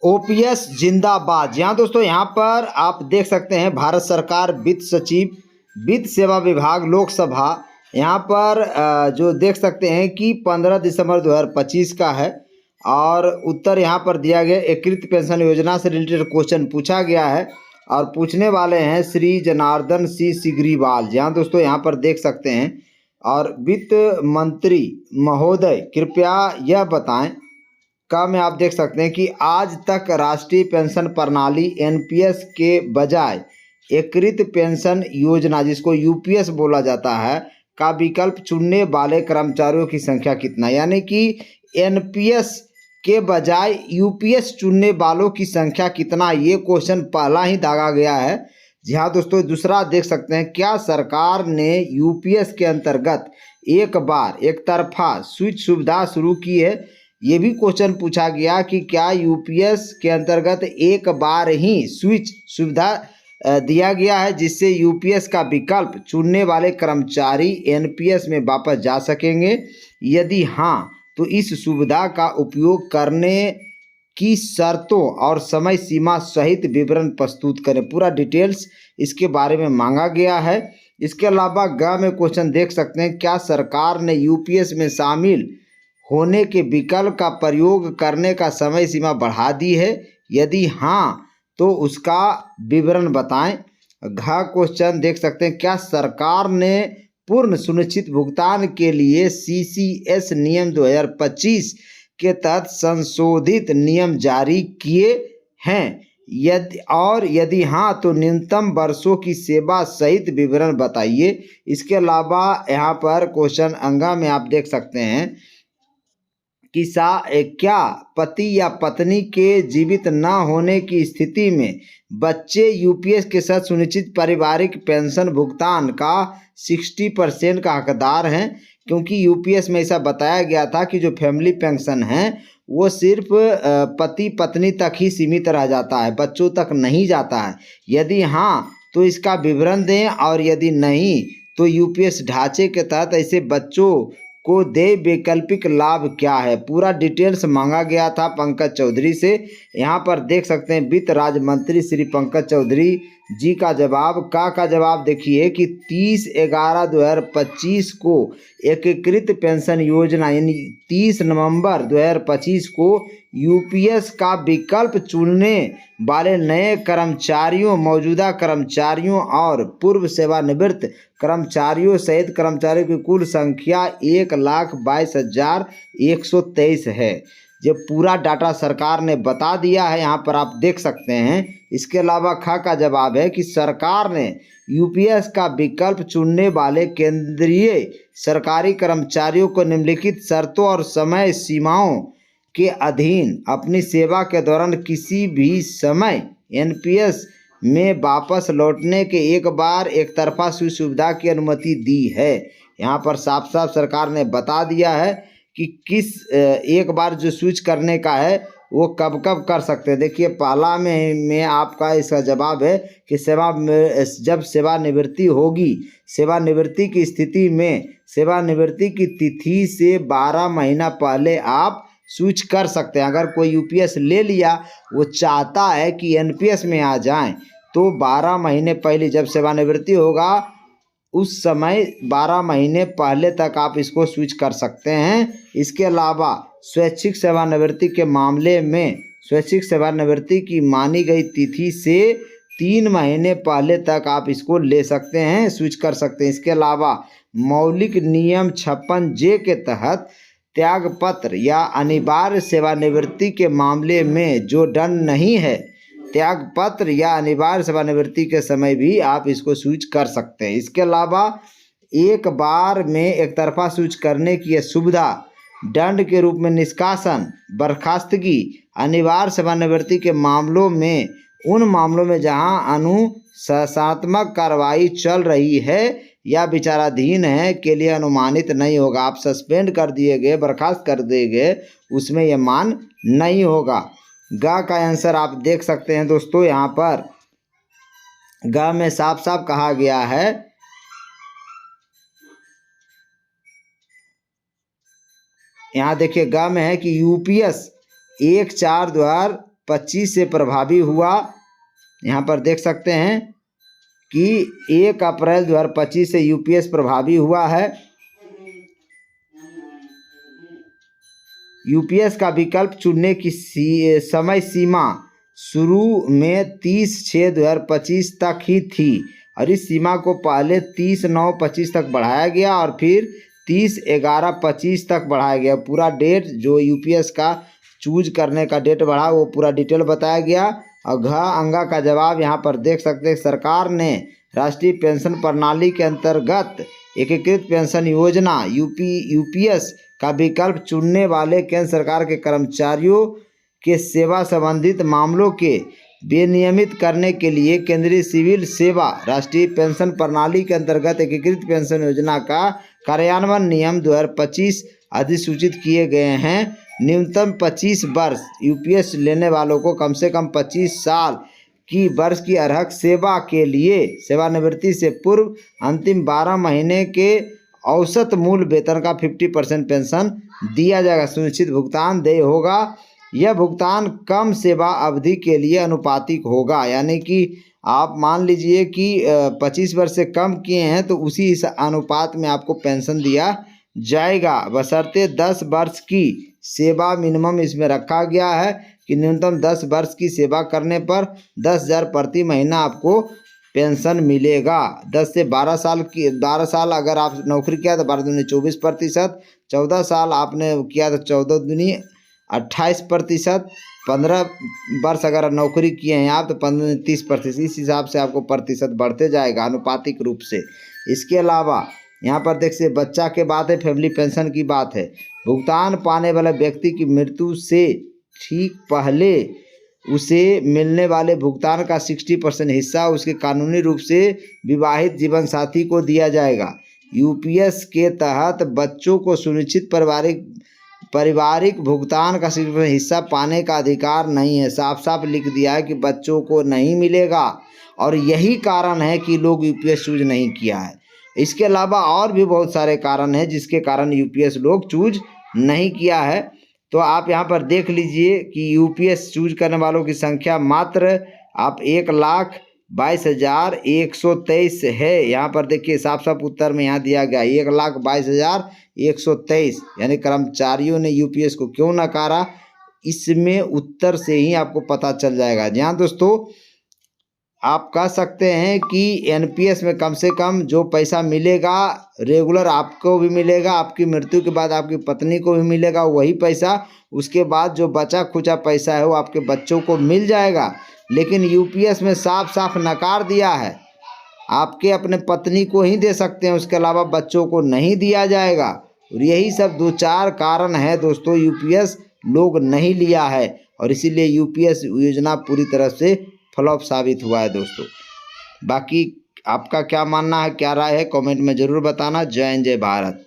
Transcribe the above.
OPS जिंदाबाद। जी हाँ दोस्तों, यहाँ पर आप देख सकते हैं भारत सरकार वित्त सचिव वित्त सेवा विभाग लोकसभा, यहाँ पर जो देख सकते हैं कि 15 दिसंबर 2025 का है और उत्तर यहाँ पर दिया गया। एकीकृत पेंशन योजना से रिलेटेड क्वेश्चन पूछा गया है और पूछने वाले हैं श्री जनार्दन सिंह सिग्रीवाल। जी हाँ दोस्तों, यहाँ पर देख सकते हैं। और वित्त मंत्री महोदय कृपया यह बताएं का में आप देख सकते हैं कि आज तक राष्ट्रीय पेंशन प्रणाली एनपीएस के बजाय एकीकृत पेंशन योजना, जिसको यूपीएस बोला जाता है, का विकल्प चुनने वाले कर्मचारियों की संख्या कितना। यानी कि एनपीएस के बजाय यूपीएस चुनने वालों की संख्या कितना, ये क्वेश्चन पहला ही दागा गया है। जी हाँ दोस्तों, दूसरा देख सकते हैं, क्या सरकार ने यूपीएस के अंतर्गत एक बार एक तरफा स्विच सुविधा शुरू की है। ये भी क्वेश्चन पूछा गया कि क्या यूपीएस के अंतर्गत एक बार ही स्विच सुविधा दिया गया है, जिससे यूपीएस का विकल्प चुनने वाले कर्मचारी एनपीएस में वापस जा सकेंगे। यदि हाँ, तो इस सुविधा का उपयोग करने की शर्तों और समय सीमा सहित विवरण प्रस्तुत करें। पूरा डिटेल्स इसके बारे में मांगा गया है। इसके अलावा ग में क्वेश्चन देख सकते हैं, क्या सरकार ने यूपीएस में शामिल होने के विकल्प का प्रयोग करने का समय सीमा बढ़ा दी है। यदि हाँ, तो उसका विवरण बताएं। घ क्वेश्चन देख सकते हैं, क्या सरकार ने पूर्ण सुनिश्चित भुगतान के लिए सीसीएस नियम 2025 के तहत संशोधित नियम जारी किए हैं। यदि हाँ, तो न्यूनतम वर्षों की सेवा सहित विवरण बताइए। इसके अलावा यहाँ पर क्वेश्चन अंगा में आप देख सकते हैं कि क्या पति या पत्नी के जीवित न होने की स्थिति में बच्चे यूपीएस के साथ सुनिश्चित पारिवारिक पेंशन भुगतान का 60% का हकदार हैं। क्योंकि यूपीएस में ऐसा बताया गया था कि जो फैमिली पेंशन है वो सिर्फ पति पत्नी तक ही सीमित रह जाता है, बच्चों तक नहीं जाता है। यदि हाँ, तो इसका विवरण दें, और यदि नहीं, तो यूपीएस ढांचे के तहत ऐसे बच्चों को दे वैकल्पिक लाभ क्या है। पूरा डिटेल्स मांगा गया था पंकज चौधरी से। यहाँ पर देख सकते हैं वित्त राज्य मंत्री श्री पंकज चौधरी जी का जवाब का जवाब देखिए कि 30/11/2025 को एकीकृत पेंशन योजना यानी 30 नवंबर 2025 को यूपीएस का विकल्प चुनने वाले नए कर्मचारियों, मौजूदा कर्मचारियों और पूर्व सेवानिवृत्त कर्मचारियों सहित कर्मचारियों की कुल संख्या 1,22,123 है। ये पूरा डाटा सरकार ने बता दिया है, यहाँ पर आप देख सकते हैं। इसके अलावा ख का जवाब है कि सरकार ने यूपीएस का विकल्प चुनने वाले केंद्रीय सरकारी कर्मचारियों को निम्नलिखित शर्तों और समय सीमाओं के अधीन अपनी सेवा के दौरान किसी भी समय एनपीएस में वापस लौटने के एक बार एक तरफा सुविधा की अनुमति दी है। यहाँ पर साफ साफ सरकार ने बता दिया है कि किस एक बार जो स्विच करने का है वो कब कब कर सकते हैं। देखिए पहला में आपका इसका जवाब है कि जब सेवानिवृत्ति होगी, सेवानिवृत्ति की स्थिति में सेवानिवृत्ति की तिथि से 12 महीना पहले आप स्विच कर सकते हैं। अगर कोई यूपीएस ले लिया, वो चाहता है कि एनपीएस में आ जाएं, तो 12 महीने पहले जब सेवानिवृत्ति होगा उस समय 12 महीने पहले तक आप इसको स्विच कर सकते हैं। इसके अलावा स्वैच्छिक सेवानिवृत्ति के मामले में स्वैच्छिक सेवानिवृत्ति की मानी गई तिथि से 3 महीने पहले तक आप इसको ले सकते हैं, स्विच कर सकते हैं। इसके अलावा मौलिक नियम 56J के तहत त्यागपत्र या अनिवार्य सेवानिवृत्ति के मामले में जो दंड नहीं है, त्यागपत्र या अनिवार्य सेवानिवृत्ति के समय भी आप इसको स्विच कर सकते हैं। इसके अलावा एक बार में एक तरफा स्विच करने की यह सुविधा दंड के रूप में निष्कासन, बर्खास्तगी, अनिवार्य सेवानिवृत्ति के मामलों में, उन मामलों में जहां अनुशासनात्मक कार्रवाई चल रही है या विचाराधीन है के लिए अनुमानित नहीं होगा। आप सस्पेंड कर दिए गए, बर्खास्त कर दिए गए, उसमें यह मान नहीं होगा। ग का आंसर आप देख सकते हैं दोस्तों। यहाँ पर ग में साफ साफ कहा गया है, यहाँ देखिए ग में है कि यूपीएस 1/4/2025 2025 से प्रभावी हुआ। यहाँ पर देख सकते हैं कि 1 अप्रैल 2025 से यूपीएस प्रभावी हुआ है। यूपीएस का विकल्प चुनने की समय सीमा शुरू में 30/6/2025 तक ही थी और इस सीमा को पहले 30/9/25 तक बढ़ाया गया और फिर 30/11/25 तक बढ़ाया गया। पूरा डेट जो यूपीएस का चूज करने का डेट बढ़ा वो पूरा डिटेल बताया गया। और घ अंगा का जवाब यहाँ पर देख सकते हैं। सरकार ने राष्ट्रीय पेंशन प्रणाली के अंतर्गत एकीकृत पेंशन योजना यूपीएस का विकल्प चुनने वाले केंद्र सरकार के कर्मचारियों के सेवा संबंधित मामलों के विनियमित करने के लिए केंद्रीय सिविल सेवा राष्ट्रीय पेंशन प्रणाली के अंतर्गत एकीकृत पेंशन योजना का कार्यान्वयन नियम 2025 अधिसूचित किए गए हैं। न्यूनतम 25 वर्ष यूपीएस लेने वालों को कम से कम 25 साल की वर्ष की अर्हक सेवा के लिए सेवानिवृत्ति से पूर्व अंतिम 12 महीने के औसत मूल वेतन का 50% पेंशन दिया जाएगा। सुनिश्चित भुगतान देय होगा। यह भुगतान कम सेवा अवधि के लिए अनुपातिक होगा, यानी कि आप मान लीजिए कि 25 वर्ष से कम किए हैं तो उसी अनुपात में आपको पेंशन दिया जाएगा, बशर्ते 10 वर्ष की सेवा मिनिमम इसमें रखा गया है कि न्यूनतम 10 वर्ष की सेवा करने पर 10,000 प्रति महीना आपको पेंशन मिलेगा। 10 से 12 साल की 12 साल अगर आप नौकरी किया तो 12 दूनी 24%, 14 साल आपने किया तो 14 दूनी 28%, 15 वर्ष अगर नौकरी किए हैं आप तो 15 30%। इस हिसाब से आपको प्रतिशत बढ़ते जाएगा अनुपातिक रूप से। इसके अलावा यहाँ पर देखिए बच्चा के बात है, फैमिली पेंशन की बात है। भुगतान पाने वाले व्यक्ति की मृत्यु से ठीक पहले उसे मिलने वाले भुगतान का 60% हिस्सा उसके कानूनी रूप से विवाहित जीवन साथी को दिया जाएगा। यूपीएस के तहत बच्चों को सुनिश्चित पारिवारिक भुगतान का 60% हिस्सा पाने का अधिकार नहीं है। साफ साफ लिख दिया है कि बच्चों को नहीं मिलेगा और यही कारण है कि लोग यूपीएस चूज नहीं किया है। इसके अलावा और भी बहुत सारे कारण हैं जिसके कारण यूपीएस लोग चूज नहीं किया है। तो आप यहाँ पर देख लीजिए कि यूपीएस चूज करने वालों की संख्या मात्र आप 1,22,123 है। यहाँ पर देखिए साफ साफ उत्तर में यहाँ दिया गया 1,22,123, यानी कर्मचारियों ने यूपीएस को क्यों नकारा, इसमें उत्तर से ही आपको पता चल जाएगा। जी हाँ दोस्तों, आप कह सकते हैं कि एनपीएस में कम से कम जो पैसा मिलेगा रेगुलर आपको भी मिलेगा, आपकी मृत्यु के बाद आपकी पत्नी को भी मिलेगा वही पैसा। उसके बाद जो बचा खुचा पैसा है वो आपके बच्चों को मिल जाएगा। लेकिन यूपीएस में साफ साफ नकार दिया है, आपके अपने पत्नी को ही दे सकते हैं, उसके अलावा बच्चों को नहीं दिया जाएगा। और यही सब 2-4 कारण है दोस्तों यूपीएस लोग नहीं लिया है और इसीलिए यूपीएस योजना पूरी तरह से फ्लॉप साबित हुआ है दोस्तों। बाकी आपका क्या मानना है, क्या राय है, कमेंट में ज़रूर बताना। जय हिंद, जय भारत।